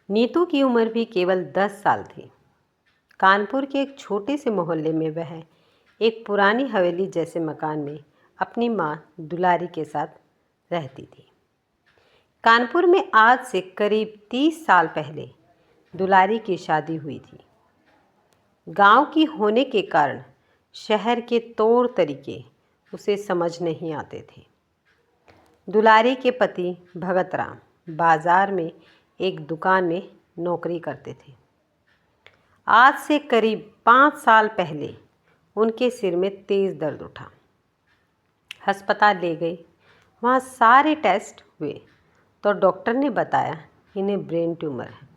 नीतू की उम्र भी केवल 10 साल थी। कानपुर के एक छोटे से मोहल्ले में वह एक पुरानी हवेली जैसे मकान में अपनी माँ दुलारी के साथ रहती थी। कानपुर में आज से करीब 30 साल पहले दुलारी की शादी हुई थी। गांव की होने के कारण शहर के तौर तरीके उसे समझ नहीं आते थे। दुलारी के पति भगत राम बाजार में एक दुकान में नौकरी करते थे। आज से करीब 5 साल पहले उनके सिर में तेज़ दर्द उठा। अस्पताल ले गए। वहाँ सारे टेस्ट हुए तो डॉक्टर ने बताया इन्हें ब्रेन ट्यूमर है।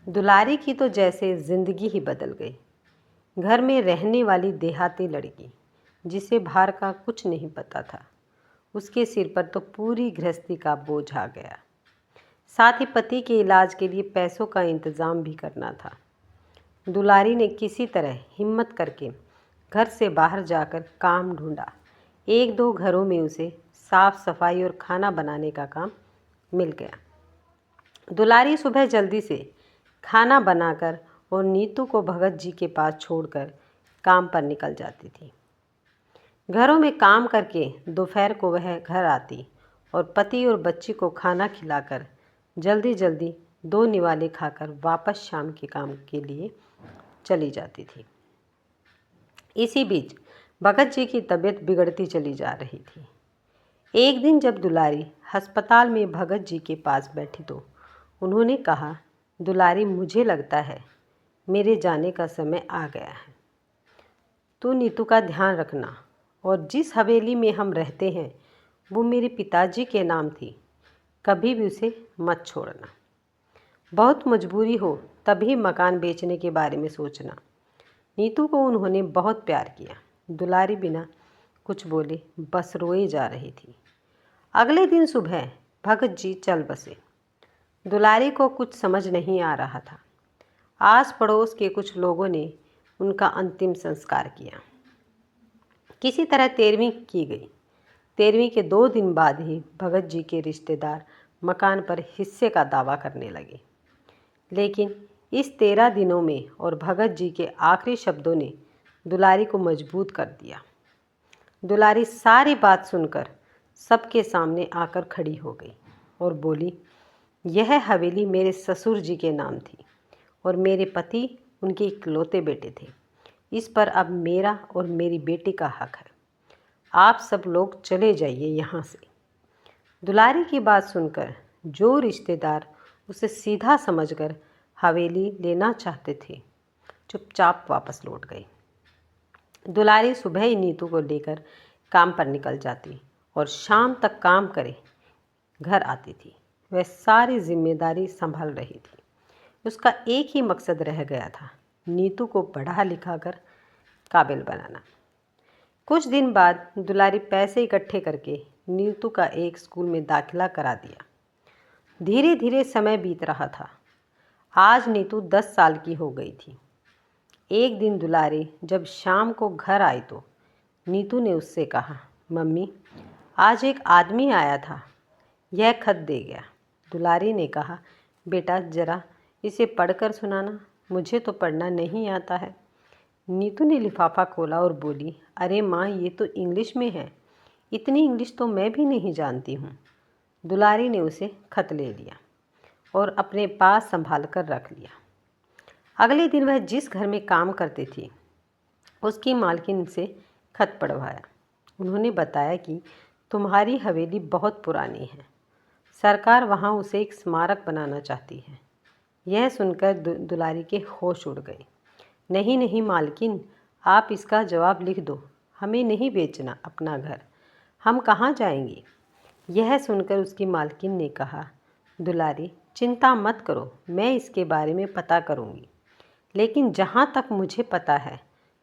दुलारी की तो जैसे ज़िंदगी ही बदल गई। घर में रहने वाली देहाती लड़की जिसे बाहर का कुछ नहीं पता था, उसके सिर पर तो पूरी गृहस्थी का बोझ आ गया। साथ ही पति के इलाज के लिए पैसों का इंतज़ाम भी करना था। दुलारी ने किसी तरह हिम्मत करके घर से बाहर जाकर काम ढूंढा। 1-2 घरों में उसे साफ सफाई और खाना बनाने का काम मिल गया। दुलारी सुबह जल्दी से खाना बनाकर और नीतू को भगत जी के पास छोड़कर काम पर निकल जाती थी। घरों में काम करके दोपहर को वह घर आती और पति और बच्ची को खाना खिलाकर जल्दी जल्दी 2 निवाले खाकर वापस शाम के काम के लिए चली जाती थी। इसी बीच भगत जी की तबीयत बिगड़ती चली जा रही थी। एक दिन जब दुलारी अस्पताल में भगत जी के पास बैठी तो उन्होंने कहा, दुलारी, मुझे लगता है मेरे जाने का समय आ गया है। तू नीतू का ध्यान रखना और जिस हवेली में हम रहते हैं वो मेरे पिताजी के नाम थी, कभी भी उसे मत छोड़ना। बहुत मजबूरी हो तभी मकान बेचने के बारे में सोचना। नीतू को उन्होंने बहुत प्यार किया। दुलारी बिना कुछ बोले बस रोए जा रही थी। अगले दिन सुबह भगत जी चल बसे। दुलारी को कुछ समझ नहीं आ रहा था। आस पड़ोस के कुछ लोगों ने उनका अंतिम संस्कार किया। किसी तरह 13वीं की गई। 13वीं के 2 दिन बाद ही भगत जी के रिश्तेदार मकान पर हिस्से का दावा करने लगे। लेकिन इस 13 दिनों में और भगत जी के आखिरी शब्दों ने दुलारी को मजबूत कर दिया। दुलारी सारी बात सुनकर सबके सामने आकर खड़ी हो गई और बोली, यह हवेली मेरे ससुर जी के नाम थी और मेरे पति उनके इकलौते बेटे थे। इस पर अब मेरा और मेरी बेटी का हक है। आप सब लोग चले जाइए यहाँ से। दुलारी की बात सुनकर जो रिश्तेदार उसे सीधा समझकर हवेली लेना चाहते थे, चुपचाप वापस लौट गए। दुलारी सुबह ही नीतू को लेकर काम पर निकल जाती और शाम तक काम करे घर आती थी। वह सारी जिम्मेदारी संभाल रही थी। उसका एक ही मकसद रह गया था, नीतू को पढ़ा लिखा कर काबिल बनाना। कुछ दिन बाद दुलारी पैसे इकट्ठे करके नीतू का एक स्कूल में दाखिला करा दिया। धीरे धीरे समय बीत रहा था। आज नीतू 10 साल की हो गई थी। एक दिन दुलारी जब शाम को घर आई तो नीतू ने उससे कहा, मम्मी, आज एक आदमी आया था, यह खत दे गया। दुलारी ने कहा, बेटा ज़रा इसे पढ़कर सुनाना, मुझे तो पढ़ना नहीं आता है। नीतू ने लिफाफा खोला और बोली, अरे माँ, ये तो इंग्लिश में है। इतनी इंग्लिश तो मैं भी नहीं जानती हूँ। दुलारी ने उसे खत ले लिया और अपने पास संभाल कर रख लिया। अगले दिन वह जिस घर में काम करती थी उसकी मालकिन से खत पढ़वाया। उन्होंने बताया कि तुम्हारी हवेली बहुत पुरानी है, सरकार वहाँ उसे एक स्मारक बनाना चाहती है। यह सुनकर दुलारी के होश उड़ गए। नहीं नहीं मालकिन, आप इसका जवाब लिख दो, हमें नहीं बेचना अपना घर, हम कहाँ जाएंगे। यह सुनकर उसकी मालकिन ने कहा, दुलारी चिंता मत करो, मैं इसके बारे में पता करूँगी, लेकिन जहाँ तक मुझे पता है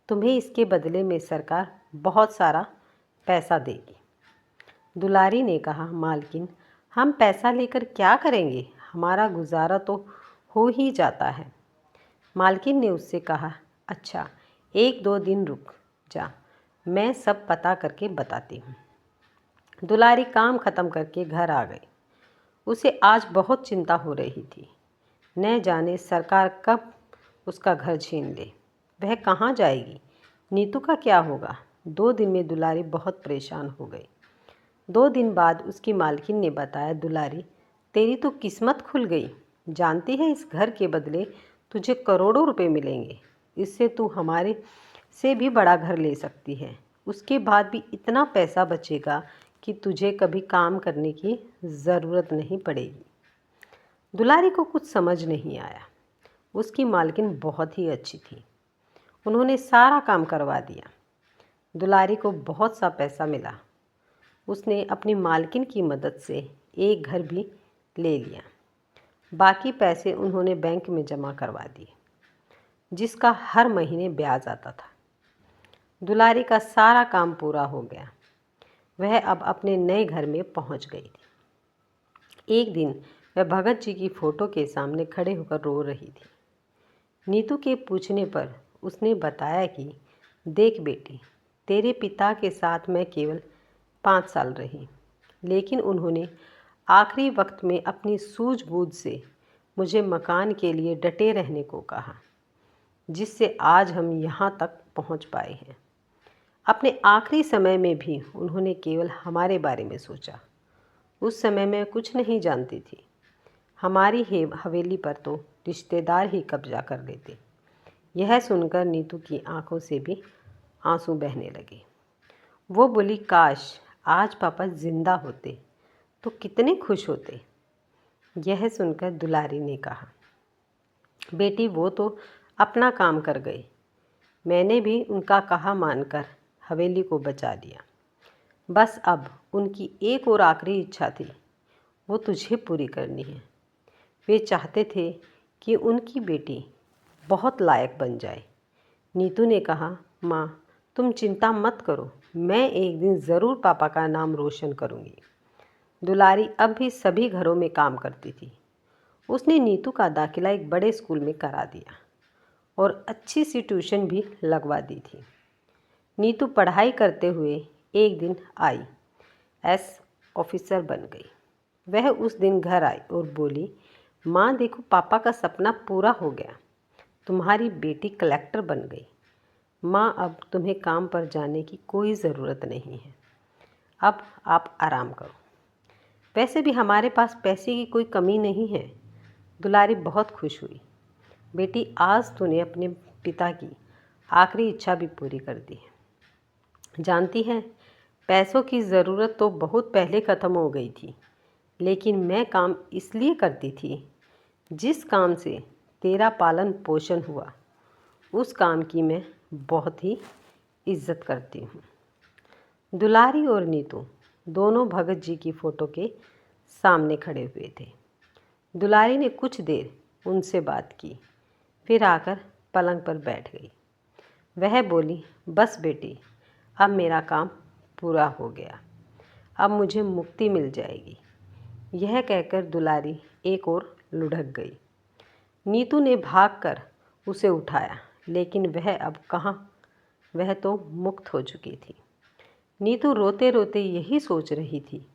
तुम्हें इसके बदले में सरकार बहुत सारा पैसा देगी। दुलारी ने कहा, मालकिन हम पैसा लेकर क्या करेंगे, हमारा गुजारा तो हो ही जाता है। मालकिन ने उससे कहा, अच्छा 1-2 दिन रुक जा, मैं सब पता करके बताती हूँ। दुलारी काम ख़त्म करके घर आ गई। उसे आज बहुत चिंता हो रही थी। न जाने सरकार कब उसका घर छीन ले। वह कहाँ जाएगी? नीतू का क्या होगा? 2 दिन में दुलारी बहुत परेशान हो गई। 2 दिन बाद उसकी मालकिन ने बताया, दुलारी तेरी तो किस्मत खुल गई। जानती है इस घर के बदले तुझे करोड़ों रुपए मिलेंगे। इससे तू हमारे से भी बड़ा घर ले सकती है। उसके बाद भी इतना पैसा बचेगा कि तुझे कभी काम करने की ज़रूरत नहीं पड़ेगी। दुलारी को कुछ समझ नहीं आया। उसकी मालकिन बहुत ही अच्छी थी। उन्होंने सारा काम करवा दिया। दुलारी को बहुत सा पैसा मिला। उसने अपनी मालकिन की मदद से एक घर भी ले लिया। बाकी पैसे उन्होंने बैंक में जमा करवा दिए, जिसका हर महीने ब्याज आता था। दुलारी का सारा काम पूरा हो गया। वह अब अपने नए घर में पहुंच गई थी। एक दिन वह भगत जी की फ़ोटो के सामने खड़े होकर रो रही थी। नीतू के पूछने पर उसने बताया कि देख बेटी, तेरे पिता के साथ मैं केवल 5 साल रही, लेकिन उन्होंने आखिरी वक्त में अपनी सूझबूझ से मुझे मकान के लिए डटे रहने को कहा, जिससे आज हम यहाँ तक पहुँच पाए हैं। अपने आखिरी समय में भी उन्होंने केवल हमारे बारे में सोचा। उस समय मैं कुछ नहीं जानती थी। हमारी हवेली पर तो रिश्तेदार ही कब्जा कर लेते। यह सुनकर नीतू की आंखों से भी आंसू बहने लगे। वो बोली, काश आज पापा जिंदा होते तो कितने खुश होते। यह सुनकर दुलारी ने कहा, बेटी वो तो अपना काम कर गए। मैंने भी उनका कहा मानकर हवेली को बचा लिया। बस अब उनकी एक और आखिरी इच्छा थी, वो तुझे पूरी करनी है। वे चाहते थे कि उनकी बेटी बहुत लायक बन जाए। नीतू ने कहा, माँ तुम चिंता मत करो, मैं एक दिन ज़रूर पापा का नाम रोशन करूँगी। दुलारी अब भी सभी घरों में काम करती थी। उसने नीतू का दाखिला एक बड़े स्कूल में करा दिया और अच्छी सी ट्यूशन भी लगवा दी थी। नीतू पढ़ाई करते हुए एक दिन IAS ऑफिसर बन गई। वह उस दिन घर आई और बोली, माँ देखो पापा का सपना पूरा हो गया, तुम्हारी बेटी कलेक्टर बन गई। माँ अब तुम्हें काम पर जाने की कोई ज़रूरत नहीं है, अब आप आराम करो। वैसे भी हमारे पास पैसे की कोई कमी नहीं है। दुलारी बहुत खुश हुई। बेटी आज तूने अपने पिता की आखिरी इच्छा भी पूरी कर दी है। जानती है पैसों की ज़रूरत तो बहुत पहले ख़त्म हो गई थी, लेकिन मैं काम इसलिए करती थी जिस काम से तेरा पालन पोषण हुआ, उस काम की मैं बहुत ही इज्जत करती हूँ। दुलारी और नीतू दोनों भगत जी की फ़ोटो के सामने खड़े हुए थे। दुलारी ने कुछ देर उनसे बात की, फिर आकर पलंग पर बैठ गई। वह बोली, बस बेटी अब मेरा काम पूरा हो गया, अब मुझे मुक्ति मिल जाएगी। यह कहकर दुलारी एक और लुढ़क गई। नीतू ने भागकर उसे उठाया, लेकिन वह अब कहाँ, वह तो मुक्त हो चुकी थी। नीतू रोते रोते यही सोच रही थी,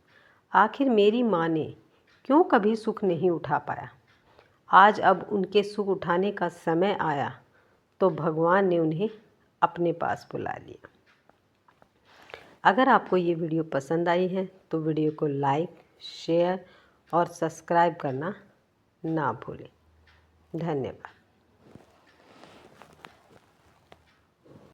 आखिर मेरी माँ ने क्यों कभी सुख नहीं उठा पाया। आज अब उनके सुख उठाने का समय आया तो भगवान ने उन्हें अपने पास बुला लिया। अगर आपको ये वीडियो पसंद आई है तो वीडियो को लाइक, शेयर और सब्सक्राइब करना ना भूलें। धन्यवाद।